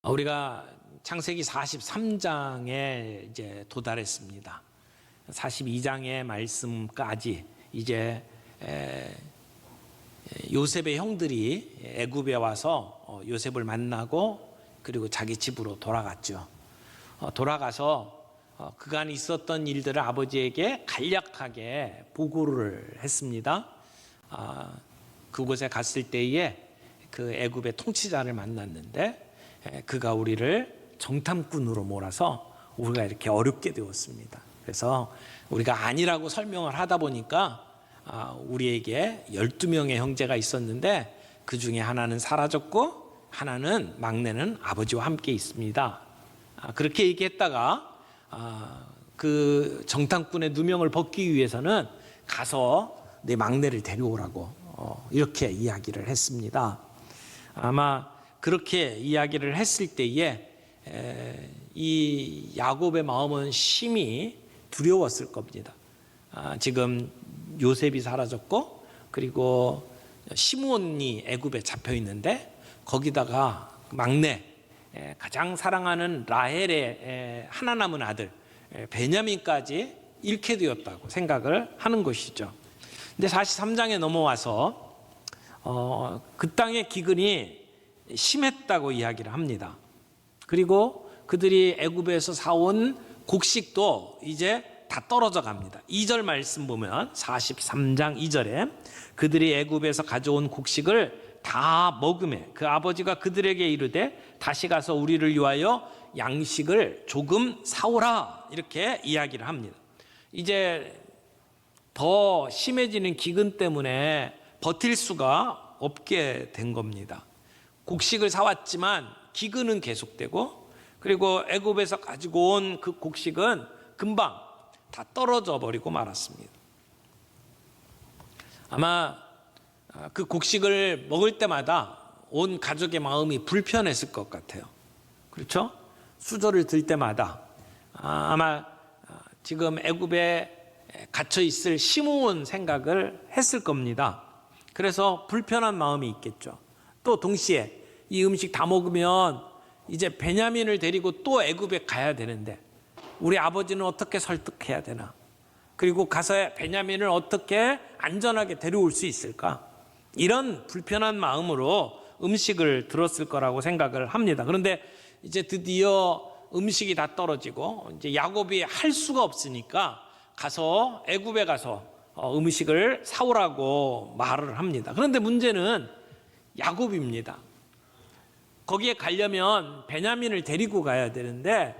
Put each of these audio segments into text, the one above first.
우리가 창세기 43장에 이제 도달했습니다. 42장의 말씀까지 이제 요셉의 형들이 애굽에 와서 요셉을 만나고 그리고 자기 집으로 돌아갔죠. 돌아가서 그간 있었던 일들을 아버지에게 간략하게 보고를 했습니다. 그곳에 갔을 때에 그 애굽의 통치자를 만났는데 그가 우리를 정탐꾼으로 몰아서 우리가 이렇게 어렵게 되었습니다. 그래서 우리가 아니라고 설명을 하다 보니까 우리에게 12명의 형제가 있었는데 그 중에 하나는 사라졌고 하나는 막내는 아버지와 함께 있습니다. 그렇게 얘기했다가 그 정탐꾼의 누명을 벗기 위해서는 가서 내 막내를 데려오라고 이렇게 이야기를 했습니다. 아마 그렇게 이야기를 했을 때에 이 야곱의 마음은 심히 두려웠을 겁니다. 지금 요셉이 사라졌고 그리고 시므온이 애굽에 잡혀 있는데 거기다가 막내 가장 사랑하는 라헬의 하나 남은 아들 베냐민까지 잃게 되었다고 생각을 하는 것이죠. 근데 43장에 넘어와서 그 땅의 기근이 심했다고 이야기를 합니다. 그리고 그들이 애굽에서 사온 곡식도 이제 다 떨어져 갑니다. 2절 말씀 보면 43장 2절에 그들이 애굽에서 가져온 곡식을 다 먹으매 그 아버지가 그들에게 이르되 다시 가서 우리를 위하여 양식을 조금 사오라 이렇게 이야기를 합니다. 이제 더 심해지는 기근 때문에 버틸 수가 없게 된 겁니다. 곡식을 사왔지만 기근은 계속되고 그리고 애굽에서 가지고 온 그 곡식은 금방 다 떨어져 버리고 말았습니다. 아마 그 곡식을 먹을 때마다 온 가족의 마음이 불편했을 것 같아요. 그렇죠? 수저를 들 때마다 아마 지금 애굽에 갇혀 있을 시므온 생각을 했을 겁니다. 그래서 불편한 마음이 있겠죠. 또 동시에 이 음식 다 먹으면 이제 베냐민을 데리고 또 애굽에 가야 되는데 우리 아버지는 어떻게 설득해야 되나? 그리고 가서 베냐민을 어떻게 안전하게 데려올 수 있을까? 이런 불편한 마음으로 음식을 들었을 거라고 생각을 합니다. 그런데 이제 드디어 음식이 다 떨어지고 이제 야곱이 할 수가 없으니까 가서 애굽에 가서 음식을 사오라고 말을 합니다. 그런데 문제는 야곱입니다. 거기에 가려면 베냐민을 데리고 가야 되는데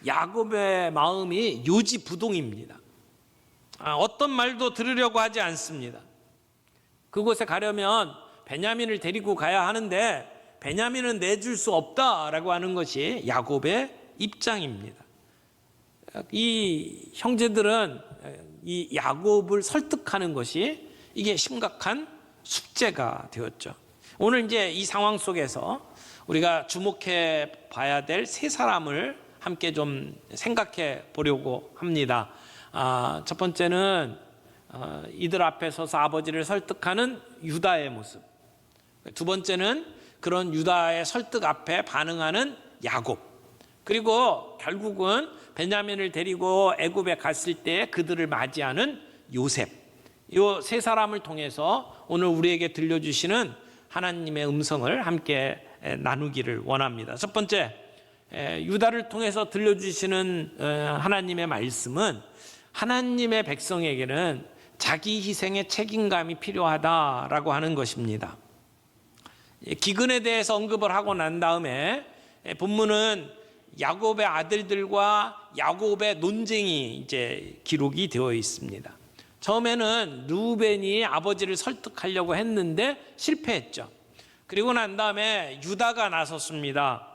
야곱의 마음이 요지부동입니다. 어떤 말도 들으려고 하지 않습니다. 그곳에 가려면 베냐민을 데리고 가야 하는데 베냐민은 내줄 수 없다라고 하는 것이 야곱의 입장입니다. 이 형제들은 이 야곱을 설득하는 것이 이게 심각한 숙제가 되었죠. 오늘 이제 이 상황 속에서 우리가 주목해 봐야 될 세 사람을 함께 좀 생각해 보려고 합니다. 첫 번째는 이들 앞에 서서 아버지를 설득하는 유다의 모습. 두 번째는 그런 유다의 설득 앞에 반응하는 야곱. 그리고 결국은 베냐민을 데리고 애굽에 갔을 때 그들을 맞이하는 요셉. 이 세 사람을 통해서 오늘 우리에게 들려주시는 하나님의 음성을 함께 나누기를 원합니다. 첫 번째, 유다를 통해서 들려주시는 하나님의 말씀은 하나님의 백성에게는 자기 희생의 책임감이 필요하다라고 하는 것입니다. 기근에 대해서 언급을 하고 난 다음에 본문은 야곱의 아들들과 야곱의 논쟁이 이제 기록이 되어 있습니다. 처음에는 르우벤이 아버지를 설득하려고 했는데 실패했죠. 그리고 난 다음에 유다가 나섰습니다.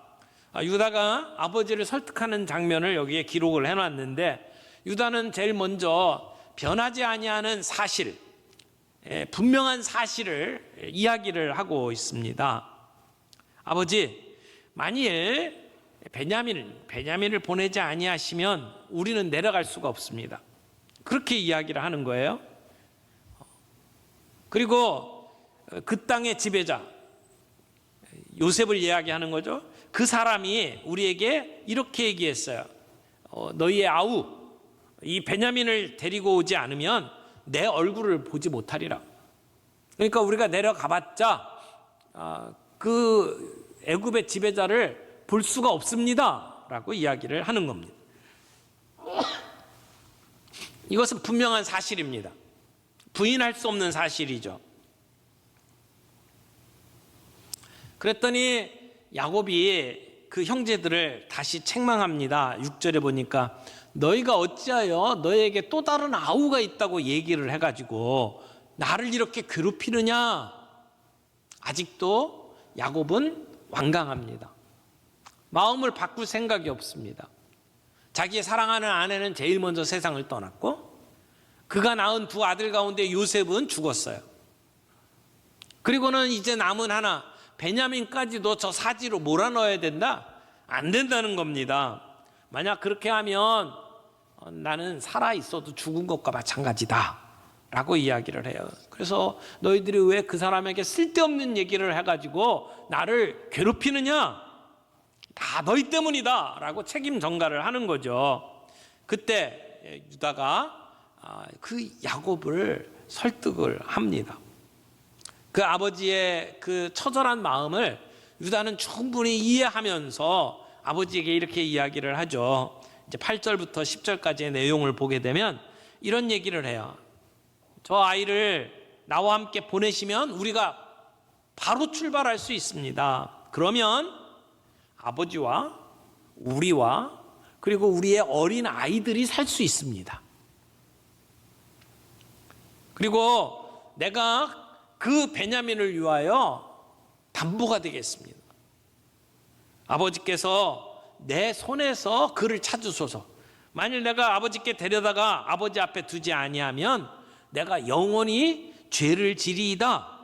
유다가 아버지를 설득하는 장면을 여기에 기록을 해놨는데 유다는 제일 먼저 변하지 아니하는 사실, 분명한 사실을 이야기를 하고 있습니다. 아버지, 만일 베냐민을 보내지 아니하시면 우리는 내려갈 수가 없습니다. 그렇게 이야기를 하는 거예요. 그리고 그 땅의 지배자 요셉을 이야기하는 거죠. 그 사람이 우리에게 이렇게 얘기했어요. 너희의 아우 이 베냐민을 데리고 오지 않으면 내 얼굴을 보지 못하리라. 그러니까 우리가 내려가봤자 그 애굽의 지배자를 볼 수가 없습니다 라고 이야기를 하는 겁니다. 이것은 분명한 사실입니다. 부인할 수 없는 사실이죠. 그랬더니 야곱이 그 형제들을 다시 책망합니다. 6절에 보니까 너희가 어찌하여 너희에게 또 다른 아우가 있다고 얘기를 해가지고 나를 이렇게 괴롭히느냐. 아직도 야곱은 완강합니다. 마음을 바꿀 생각이 없습니다. 자기의 사랑하는 아내는 제일 먼저 세상을 떠났고 그가 낳은 두 아들 가운데 요셉은 죽었어요. 그리고는 이제 남은 하나 베냐민까지도 저 사지로 몰아넣어야 된다? 안 된다는 겁니다. 만약 그렇게 하면 나는 살아있어도 죽은 것과 마찬가지다 라고 이야기를 해요. 그래서 너희들이 왜 그 사람에게 쓸데없는 얘기를 해가지고 나를 괴롭히느냐? 다 너희 때문이다 라고 책임 전가를 하는 거죠. 그때 유다가 그 야곱을 설득을 합니다. 그 아버지의 그 처절한 마음을 유다는 충분히 이해하면서 아버지에게 이렇게 이야기를 하죠. 이제 8절부터 10절까지의 내용을 보게 되면 이런 얘기를 해요. 저 아이를 나와 함께 보내시면 우리가 바로 출발할 수 있습니다. 그러면 아버지와 우리와 그리고 우리의 어린 아이들이 살 수 있습니다. 그리고 내가 그 베냐민을 위하여 담보가 되겠습니다. 아버지께서 내 손에서 그를 찾으소서. 만일 내가 아버지께 데려다가 아버지 앞에 두지 아니하면 내가 영원히 죄를 지리이다.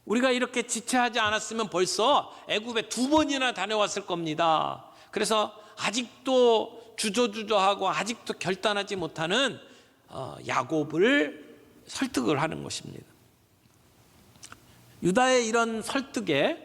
우리가 이렇게 지체하지 않았으면 벌써 애굽에 2번이나 다녀왔을 겁니다. 그래서 아직도 주저주저하고 아직도 결단하지 못하는 야곱을 설득을 하는 것입니다. 유다의 이런 설득에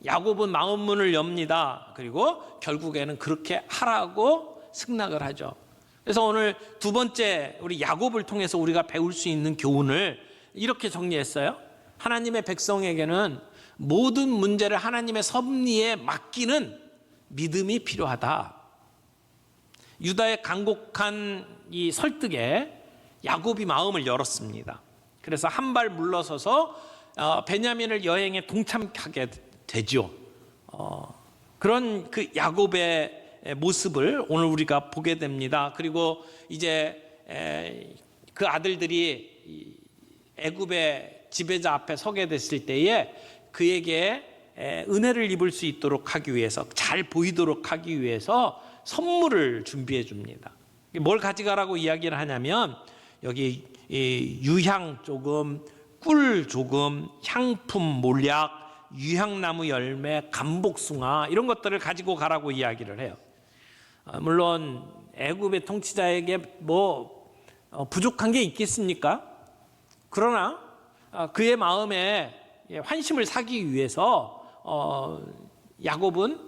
야곱은 마음문을 엽니다. 그리고 결국에는 그렇게 하라고 승낙을 하죠. 그래서 오늘 두 번째 우리 야곱을 통해서 우리가 배울 수 있는 교훈을 이렇게 정리했어요. 하나님의 백성에게는 모든 문제를 하나님의 섭리에 맡기는 믿음이 필요하다. 유다의 간곡한 이 설득에 야곱이 마음을 열었습니다. 그래서 한 발 물러서서 베냐민을 여행에 동참하게 되죠. 그런 그 야곱의 모습을 오늘 우리가 보게 됩니다. 그리고 이제 그 아들들이 애굽의 지배자 앞에 서게 됐을 때에 그에게 은혜를 입을 수 있도록 하기 위해서, 잘 보이도록 하기 위해서 선물을 준비해 줍니다. 뭘 가져가라고 이야기를 하냐면 여기 유향 조금, 꿀 조금, 향품 몰약, 유향나무 열매, 감복숭아 이런 것들을 가지고 가라고 이야기를 해요. 물론 애굽의 통치자에게 뭐 부족한 게 있겠습니까? 그러나 그의 마음에 환심을 사기 위해서 야곱은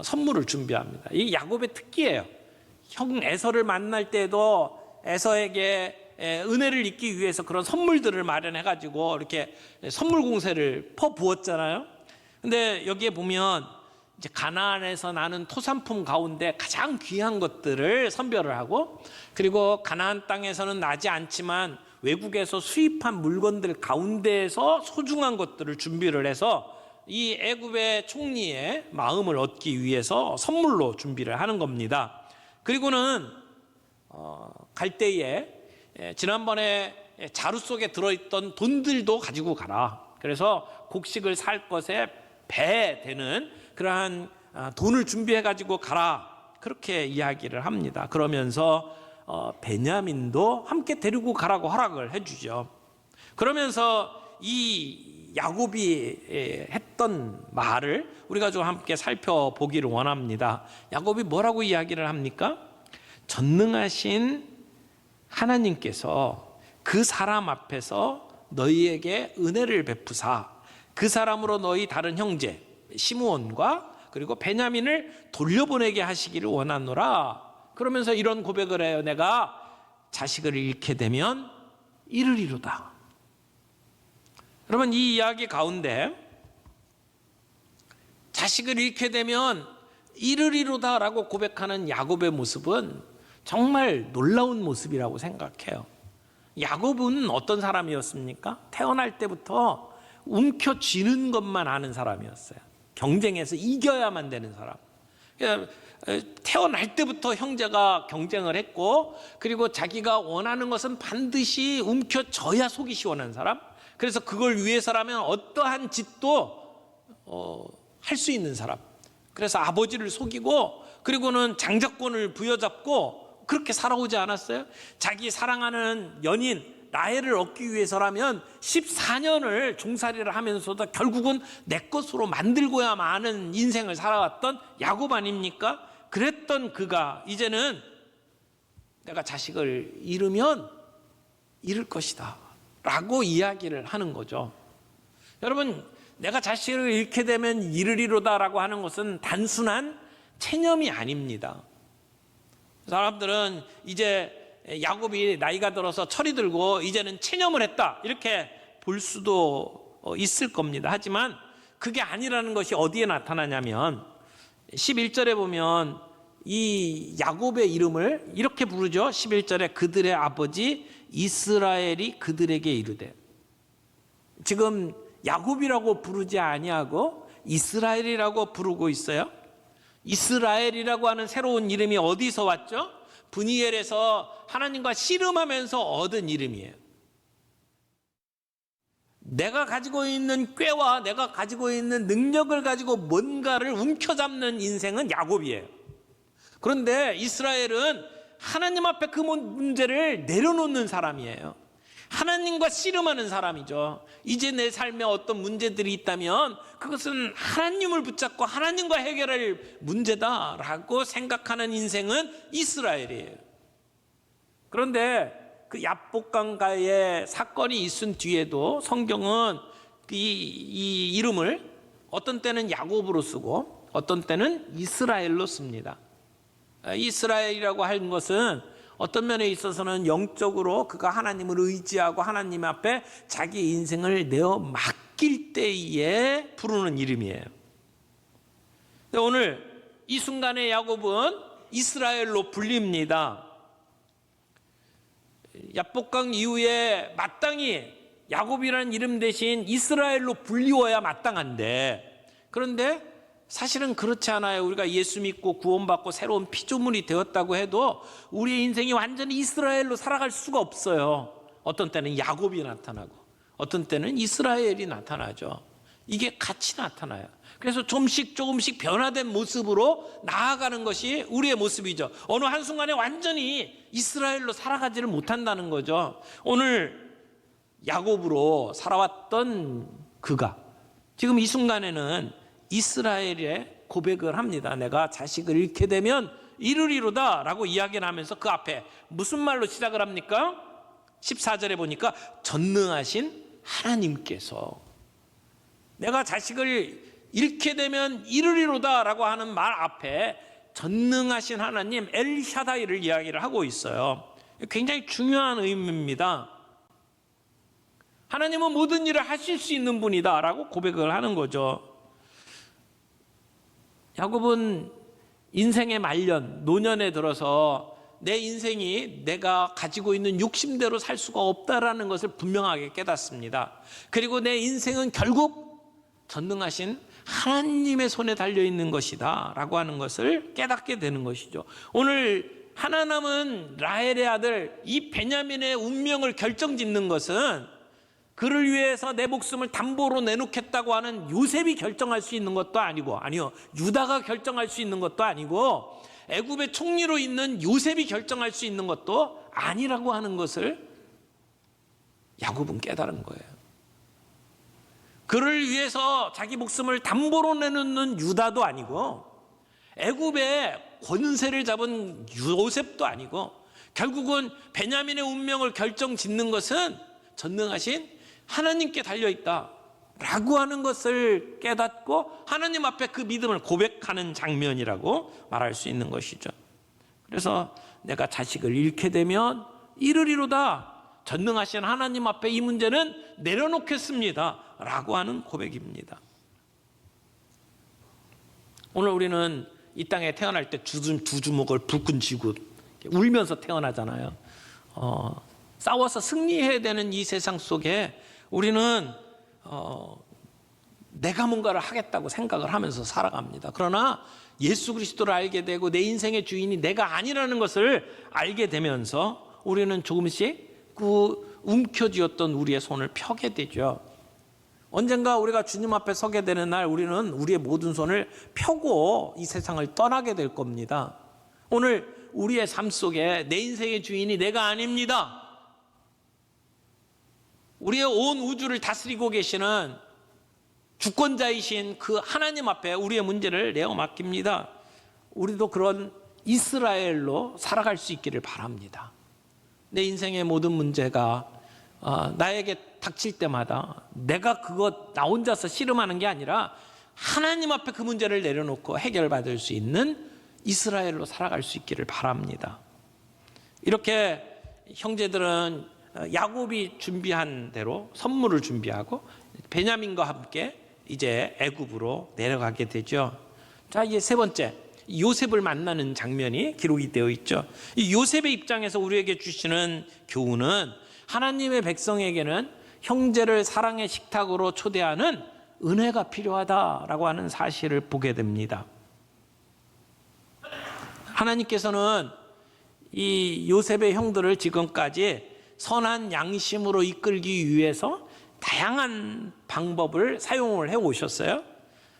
선물을 준비합니다. 이 야곱의 특기예요. 형 에서를 만날 때도 에서에게 은혜를 입기 위해서 그런 선물들을 마련해 가지고 이렇게 선물 공세를 퍼부었잖아요. 근데 여기에 보면 이제 가나안에서 나는 토산품 가운데 가장 귀한 것들을 선별을 하고, 그리고 가나안 땅에서는 나지 않지만 외국에서 수입한 물건들 가운데에서 소중한 것들을 준비를 해서 이 애굽의 총리의 마음을 얻기 위해서 선물로 준비를 하는 겁니다. 그리고는 갈 때에 지난번에 자루 속에 들어있던 돈들도 가지고 가라. 그래서 곡식을 살 것에 배 되는 그러한 돈을 준비해 가지고 가라. 그렇게 이야기를 합니다. 그러면서 베냐민도 함께 데리고 가라고 허락을 해주죠. 그러면서 이 야곱이 했던 말을 우리가 좀 함께 살펴보기를 원합니다. 야곱이 뭐라고 이야기를 합니까? 전능하신 하나님께서 그 사람 앞에서 너희에게 은혜를 베푸사 그 사람으로 너희 다른 형제 시므온과 그리고 베냐민을 돌려보내게 하시기를 원하노라. 그러면서 이런 고백을 해요. 내가 자식을 잃게 되면 이르리로다. 여러분, 이 이야기 가운데 자식을 잃게 되면 이르리로다라고 고백하는 야곱의 모습은 정말 놀라운 모습이라고 생각해요. 야곱은 어떤 사람이었습니까? 태어날 때부터 움켜쥐는 것만 아는 사람이었어요. 경쟁에서 이겨야만 되는 사람. 태어날 때부터 형제가 경쟁을 했고, 그리고 자기가 원하는 것은 반드시 움켜져야 속이 시원한 사람. 그래서 그걸 위해서라면 어떠한 짓도 할 수 있는 사람. 그래서 아버지를 속이고, 그리고는 장자권을 부여잡고 그렇게 살아오지 않았어요? 자기 사랑하는 연인 라헬을 얻기 위해서라면 14년을 종살이를 하면서도 결국은 내 것으로 만들고야 마는 인생을 살아왔던 야곱 아닙니까? 그랬던 그가 이제는 내가 자식을 잃으면 잃을 것이다 라고 이야기를 하는 거죠. 여러분, 내가 자식을 잃게 되면 잃으리로다 라고 하는 것은 단순한 체념이 아닙니다. 사람들은 이제 야곱이 나이가 들어서 철이 들고 이제는 체념을 했다 이렇게 볼 수도 있을 겁니다. 하지만 그게 아니라는 것이 어디에 나타나냐면 11절에 보면 이 야곱의 이름을 이렇게 부르죠. 11절에 그들의 아버지 이스라엘이 그들에게 이르되, 지금 야곱이라고 부르지 아니하고 이스라엘이라고 부르고 있어요. 이스라엘이라고 하는 새로운 이름이 어디서 왔죠? 브니엘에서 하나님과 씨름하면서 얻은 이름이에요. 내가 가지고 있는 꾀와 내가 가지고 있는 능력을 가지고 뭔가를 움켜잡는 인생은 야곱이에요. 그런데 이스라엘은 하나님 앞에 그 문제를 내려놓는 사람이에요. 하나님과 씨름하는 사람이죠. 이제 내 삶에 어떤 문제들이 있다면 그것은 하나님을 붙잡고 하나님과 해결할 문제다라고 생각하는 인생은 이스라엘이에요. 그런데 그 야복강가의 사건이 있은 뒤에도 성경은 이 이름을 어떤 때는 야곱으로 쓰고 어떤 때는 이스라엘로 씁니다. 이스라엘이라고 하는 것은 어떤 면에 있어서는 영적으로 그가 하나님을 의지하고 하나님 앞에 자기 인생을 내어 맡길 때에 부르는 이름이에요. 오늘 이 순간에 야곱은 이스라엘로 불립니다. 야복강 이후에 마땅히 야곱이라는 이름 대신 이스라엘로 불리워야 마땅한데, 그런데 사실은 그렇지 않아요. 우리가 예수 믿고 구원받고 새로운 피조물이 되었다고 해도 우리의 인생이 완전히 이스라엘로 살아갈 수가 없어요. 어떤 때는 야곱이 나타나고 어떤 때는 이스라엘이 나타나죠. 이게 같이 나타나요. 그래서 조금씩 변화된 모습으로 나아가는 것이 우리의 모습이죠. 어느 한순간에 완전히 이스라엘로 살아가지를 못한다는 거죠. 오늘 야곱으로 살아왔던 그가 지금 이 순간에는 이스라엘에 고백을 합니다. 내가 자식을 잃게 되면 이르리로다 라고 이야기를 하면서 그 앞에 무슨 말로 시작을 합니까? 14절에 보니까 전능하신 하나님께서 내가 자식을 잃게 되면 이르리로다 라고 하는 말 앞에 전능하신 하나님 엘샤다이를 이야기를 하고 있어요. 굉장히 중요한 의미입니다. 하나님은 모든 일을 하실 수 있는 분이다 라고 고백을 하는 거죠. 야곱은 인생의 말년, 노년에 들어서 내 인생이 내가 가지고 있는 욕심대로 살 수가 없다라는 것을 분명하게 깨닫습니다. 그리고 내 인생은 결국 전능하신 하나님의 손에 달려있는 것이다 라고 하는 것을 깨닫게 되는 것이죠. 오늘 하나 남은 라헬의 아들 이 베냐민의 운명을 결정짓는 것은 그를 위해서 내 목숨을 담보로 내놓겠다고 하는 요셉이 결정할 수 있는 것도 아니고, 아니요, 유다가 결정할 수 있는 것도 아니고, 애굽의 총리로 있는 요셉이 결정할 수 있는 것도 아니라고 하는 것을 야곱은 깨달은 거예요. 그를 위해서 자기 목숨을 담보로 내놓는 유다도 아니고, 애굽의 권세를 잡은 요셉도 아니고, 결국은 베냐민의 운명을 결정짓는 것은 전능하신 하나님께 달려있다. 라고 하는 것을 깨닫고 하나님 앞에 그 믿음을 고백하는 장면이라고 말할 수 있는 것이죠. 그래서 내가 자식을 잃게 되면 이르리로다. 전능하신 하나님 앞에 이 문제는 내려놓겠습니다 라고 하는 고백입니다. 오늘 우리는 이 땅에 태어날 때 두 주먹을 불끈 쥐고 울면서 태어나잖아요. 싸워서 승리해야 되는 이 세상 속에 우리는 내가 뭔가를 하겠다고 생각을 하면서 살아갑니다. 그러나 예수 그리스도를 알게 되고 내 인생의 주인이 내가 아니라는 것을 알게 되면서 우리는 조금씩 그 움켜쥐었던 우리의 손을 펴게 되죠. 언젠가 우리가 주님 앞에 서게 되는 날 우리는 우리의 모든 손을 펴고 이 세상을 떠나게 될 겁니다. 오늘 우리의 삶 속에 내 인생의 주인이 내가 아닙니다. 우리의 온 우주를 다스리고 계시는 주권자이신 그 하나님 앞에 우리의 문제를 내어 맡깁니다. 우리도 그런 이스라엘로 살아갈 수 있기를 바랍니다. 내 인생의 모든 문제가 나에게 닥칠 때마다 내가 그것 나 혼자서 씨름하는 게 아니라 하나님 앞에 그 문제를 내려놓고 해결받을 수 있는 이스라엘로 살아갈 수 있기를 바랍니다. 이렇게 형제들은 야곱이 준비한 대로 선물을 준비하고 베냐민과 함께 이제 애굽으로 내려가게 되죠. 자, 이제 세 번째 요셉을 만나는 장면이 기록이 되어 있죠. 이 요셉의 입장에서 우리에게 주시는 교훈은 하나님의 백성에게는 형제를 사랑의 식탁으로 초대하는 은혜가 필요하다라고 하는 사실을 보게 됩니다. 하나님께서는 이 요셉의 형들을 지금까지 선한 양심으로 이끌기 위해서 다양한 방법을 사용을 해 오셨어요.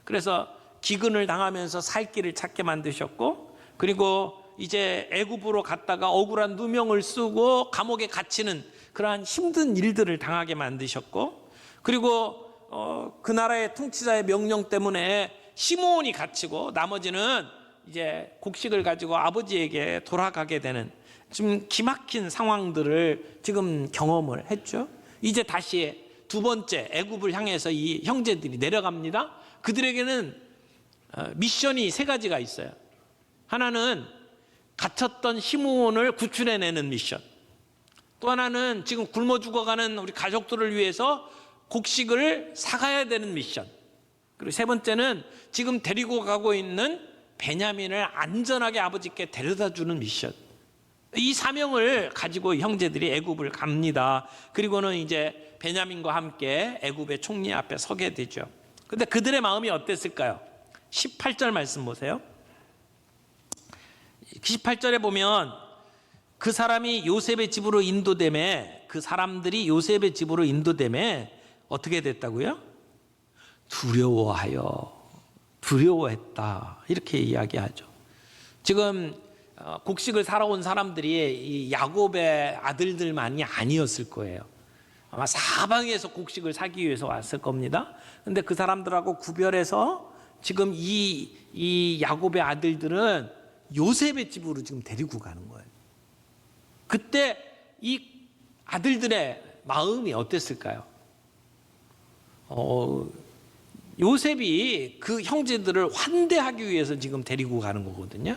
그래서 기근을 당하면서 살 길을 찾게 만드셨고, 그리고 이제 애굽으로 갔다가 억울한 누명을 쓰고 감옥에 갇히는 그러한 힘든 일들을 당하게 만드셨고, 그리고 그 나라의 통치자의 명령 때문에 시므온이 갇히고 나머지는 이제 곡식을 가지고 아버지에게 돌아가게 되는 좀 기막힌 상황들을 지금 경험을 했죠. 이제 다시 두 번째 애굽을 향해서 이 형제들이 내려갑니다. 그들에게는 미션이 세 가지가 있어요. 하나는 갇혔던 시므온을 구출해내는 미션, 또 하나는 지금 굶어 죽어가는 우리 가족들을 위해서 곡식을 사가야 되는 미션, 그리고 세 번째는 지금 데리고 가고 있는 베냐민을 안전하게 아버지께 데려다주는 미션. 이 사명을 가지고 형제들이 애굽을 갑니다. 그리고는 이제 베냐민과 함께 애굽의 총리 앞에 서게 되죠. 근데 그들의 마음이 어땠을까요? 18절 말씀 보세요. 18절에 보면 그 사람이 요셉의 집으로 인도되매, 그 사람들이 요셉의 집으로 인도되매 어떻게 됐다고요? 두려워했다, 이렇게 이야기하죠. 지금 곡식을 사러 온 사람들이 이 야곱의 아들들만이 아니었을 거예요. 아마 사방에서 곡식을 사기 위해서 왔을 겁니다. 근데 그 사람들하고 구별해서 지금 이 야곱의 아들들은 요셉의 집으로 지금 데리고 가는 거예요. 그때 이 아들들의 마음이 어땠을까요? 요셉이 그 형제들을 환대하기 위해서 지금 데리고 가는 거거든요.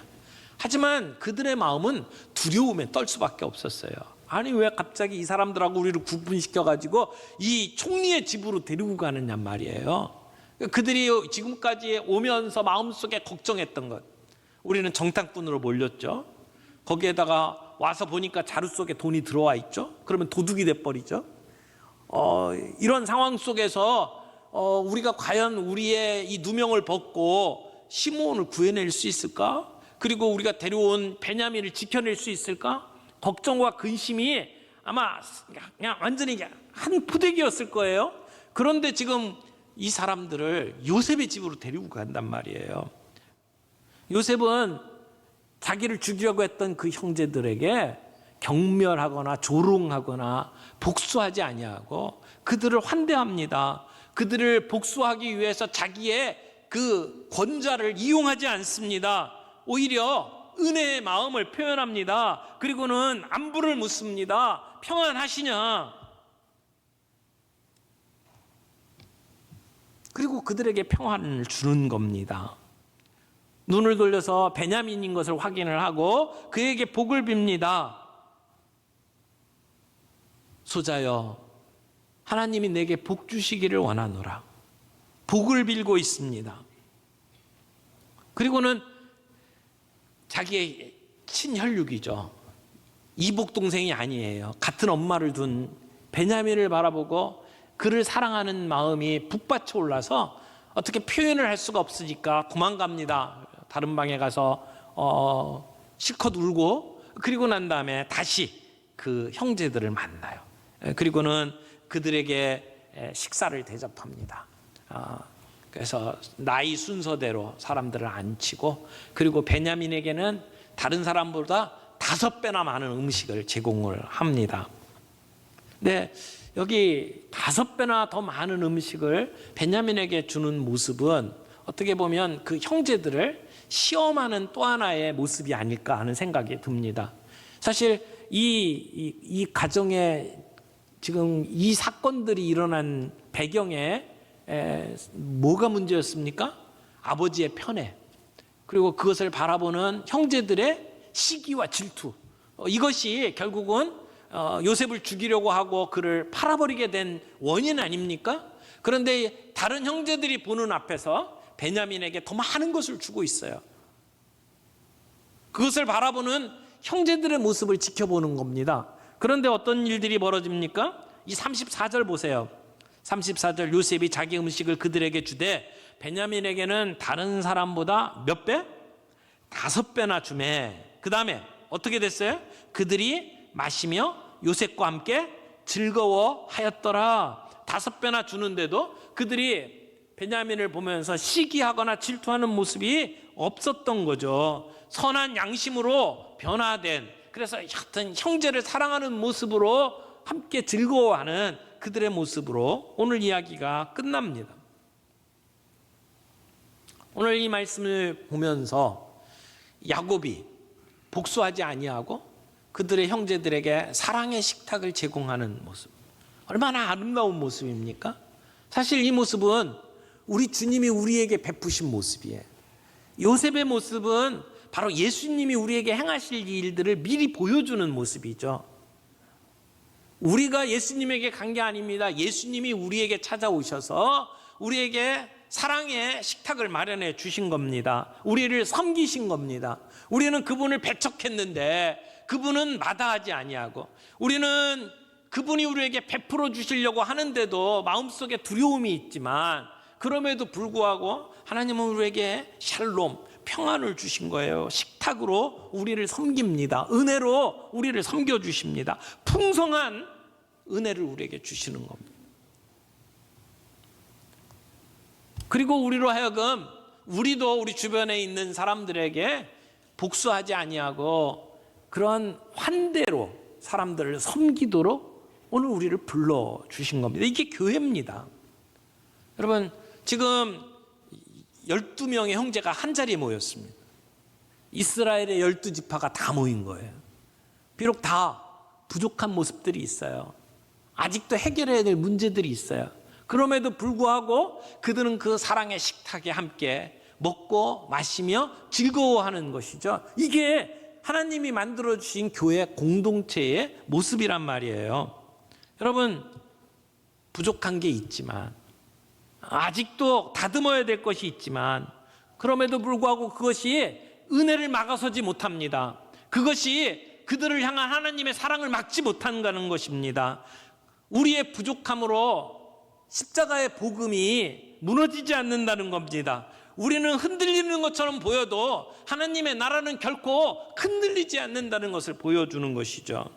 하지만 그들의 마음은 두려움에 떨 수밖에 없었어요. 아니, 왜 갑자기 이 사람들하고 우리를 구분시켜가지고 이 총리의 집으로 데리고 가느냐 말이에요. 그들이 지금까지 오면서 마음속에 걱정했던 것, 우리는 정탐꾼으로 몰렸죠. 거기에다가 와서 보니까 자루 속에 돈이 들어와 있죠. 그러면 도둑이 돼버리죠. 이런 상황 속에서 우리가 과연 우리의 이 누명을 벗고 시므온을 구해낼 수 있을까? 그리고 우리가 데려온 베냐민을 지켜낼 수 있을까? 걱정과 근심이 아마 그냥 완전히 한 포대기였을 거예요. 그런데 지금 이 사람들을 요셉의 집으로 데리고 간단 말이에요. 요셉은 자기를 죽이려고 했던 그 형제들에게 경멸하거나 조롱하거나 복수하지 아니하고 그들을 환대합니다. 그들을 복수하기 위해서 자기의 그 권좌를 이용하지 않습니다. 오히려 은혜의 마음을 표현합니다. 그리고는 안부를 묻습니다. 평안하시냐? 그리고 그들에게 평안을 주는 겁니다. 눈을 돌려서 베냐민인 것을 확인을 하고 그에게 복을 빕니다. 소자여, 하나님이 내게 복 주시기를 원하노라. 복을 빌고 있습니다. 그리고는 자기의 친혈육이죠. 이복 동생이 아니에요. 같은 엄마를 둔 베냐민을 바라보고 그를 사랑하는 마음이 북받쳐 올라서 어떻게 표현을 할 수가 없으니까 도망갑니다. 다른 방에 가서 실컷 울고, 그리고 난 다음에 다시 그 형제들을 만나요. 그리고는 그들에게 식사를 대접합니다. 그래서 나이 순서대로 사람들을 앉히고, 그리고 베냐민에게는 다른 사람보다 5배나 많은 음식을 제공을 합니다. 네, 여기 5배나 더 많은 음식을 베냐민에게 주는 모습은 어떻게 보면 그 형제들을 시험하는 또 하나의 모습이 아닐까 하는 생각이 듭니다. 사실 이 가정에 지금 이 사건들이 일어난 배경에 뭐가 문제였습니까? 아버지의 편애, 그리고 그것을 바라보는 형제들의 시기와 질투, 이것이 결국은 요셉을 죽이려고 하고 그를 팔아버리게 된 원인 아닙니까? 그런데 다른 형제들이 보는 앞에서 베냐민에게 더 많은 것을 주고 있어요. 그것을 바라보는 형제들의 모습을 지켜보는 겁니다. 그런데 어떤 일들이 벌어집니까? 이 34절 보세요. 34절, 요셉이 자기 음식을 그들에게 주되 베냐민에게는 다른 사람보다 몇 배? 5배나 주매. 그 다음에 어떻게 됐어요? 그들이 마시며 요셉과 함께 즐거워하였더라. 5배나 주는데도 그들이 베냐민을 보면서 시기하거나 질투하는 모습이 없었던 거죠. 선한 양심으로 변화된, 그래서 하여튼 형제를 사랑하는 모습으로 함께 즐거워하는 그들의 모습으로 오늘 이야기가 끝납니다. 오늘 이 말씀을 보면서 야곱이 복수하지 아니하고 그들의 형제들에게 사랑의 식탁을 제공하는 모습, 얼마나 아름다운 모습입니까? 사실 이 모습은 우리 주님이 우리에게 베푸신 모습이에요. 요셉의 모습은 바로 예수님이 우리에게 행하실 일들을 미리 보여주는 모습이죠. 우리가 예수님에게 간 게 아닙니다. 예수님이 우리에게 찾아오셔서 우리에게 사랑의 식탁을 마련해 주신 겁니다. 우리를 섬기신 겁니다. 우리는 그분을 배척했는데 그분은 마다하지 아니하고, 우리는 그분이 우리에게 베풀어 주시려고 하는데도 마음속에 두려움이 있지만 그럼에도 불구하고 하나님은 우리에게 샬롬, 평안을 주신 거예요. 식탁으로 우리를 섬깁니다. 은혜로 우리를 섬겨주십니다. 풍성한 은혜를 우리에게 주시는 겁니다. 그리고 우리로 하여금 우리도 우리 주변에 있는 사람들에게 복수하지 아니하고 그런 환대로 사람들을 섬기도록 오늘 우리를 불러주신 겁니다. 이게 교회입니다. 여러분, 지금 12명의 형제가 한 자리에 모였습니다. 이스라엘의 12지파가 다 모인 거예요. 비록 다 부족한 모습들이 있어요. 아직도 해결해야 될 문제들이 있어요. 그럼에도 불구하고 그들은 그 사랑의 식탁에 함께 먹고 마시며 즐거워하는 것이죠. 이게 하나님이 만들어주신 교회 공동체의 모습이란 말이에요. 여러분, 부족한 게 있지만, 아직도 다듬어야 될 것이 있지만, 그럼에도 불구하고 그것이 은혜를 막아서지 못합니다. 그것이 그들을 향한 하나님의 사랑을 막지 못한다는 것입니다. 우리의 부족함으로 십자가의 복음이 무너지지 않는다는 겁니다. 우리는 흔들리는 것처럼 보여도 하나님의 나라는 결코 흔들리지 않는다는 것을 보여주는 것이죠.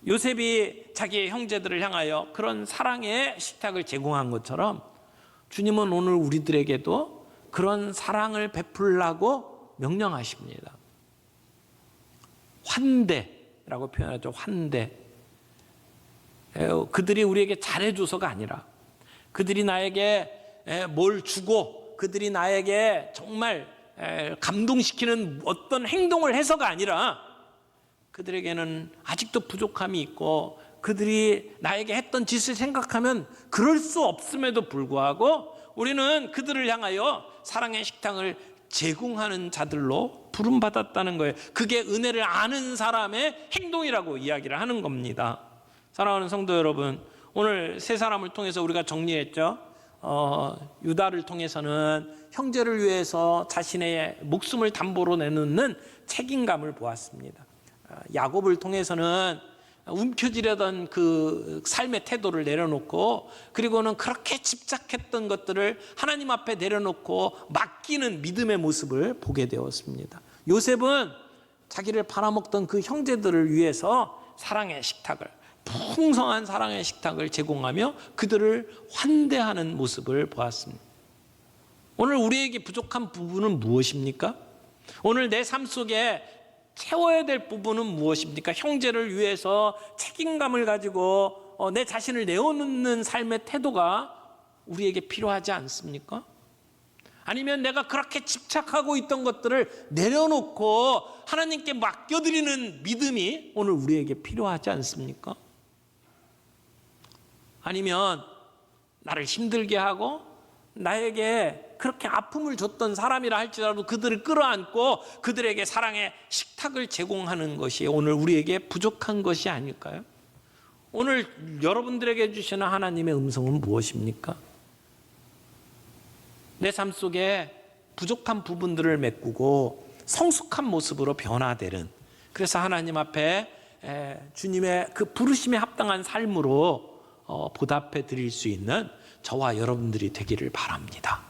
요셉이 자기의 형제들을 향하여 그런 사랑의 식탁을 제공한 것처럼 주님은 오늘 우리들에게도 그런 사랑을 베풀라고 명령하십니다. 환대라고 표현하죠. 환대. 그들이 우리에게 잘해줘서가 아니라, 그들이 나에게 뭘 주고 그들이 나에게 정말 감동시키는 어떤 행동을 해서가 아니라, 그들에게는 아직도 부족함이 있고 그들이 나에게 했던 짓을 생각하면 그럴 수 없음에도 불구하고 우리는 그들을 향하여 사랑의 식탁을 제공하는 자들로 부름받았다는 거예요. 그게 은혜를 아는 사람의 행동이라고 이야기를 하는 겁니다. 사랑하는 성도 여러분, 오늘 세 사람을 통해서 우리가 정리했죠. 유다를 통해서는 형제를 위해서 자신의 목숨을 담보로 내놓는 책임감을 보았습니다. 야곱을 통해서는 움켜쥐려던 그 삶의 태도를 내려놓고, 그리고는 그렇게 집착했던 것들을 하나님 앞에 내려놓고 맡기는 믿음의 모습을 보게 되었습니다. 요셉은 자기를 팔아먹던 그 형제들을 위해서 사랑의 식탁을, 풍성한 사랑의 식탁을 제공하며 그들을 환대하는 모습을 보았습니다. 오늘 우리에게 부족한 부분은 무엇입니까? 오늘 내 삶 속에 채워야 될 부분은 무엇입니까? 형제를 위해서 책임감을 가지고 내 자신을 내어놓는 삶의 태도가 우리에게 필요하지 않습니까? 아니면 내가 그렇게 집착하고 있던 것들을 내려놓고 하나님께 맡겨드리는 믿음이 오늘 우리에게 필요하지 않습니까? 아니면 나를 힘들게 하고 나에게 그렇게 아픔을 줬던 사람이라 할지라도 그들을 끌어안고 그들에게 사랑의 식탁을 제공하는 것이 오늘 우리에게 부족한 것이 아닐까요? 오늘 여러분들에게 주시는 하나님의 음성은 무엇입니까? 내 삶 속에 부족한 부분들을 메꾸고 성숙한 모습으로 변화되는, 그래서 하나님 앞에 주님의 그 부르심에 합당한 삶으로 보답해 드릴 수 있는 저와 여러분들이 되기를 바랍니다.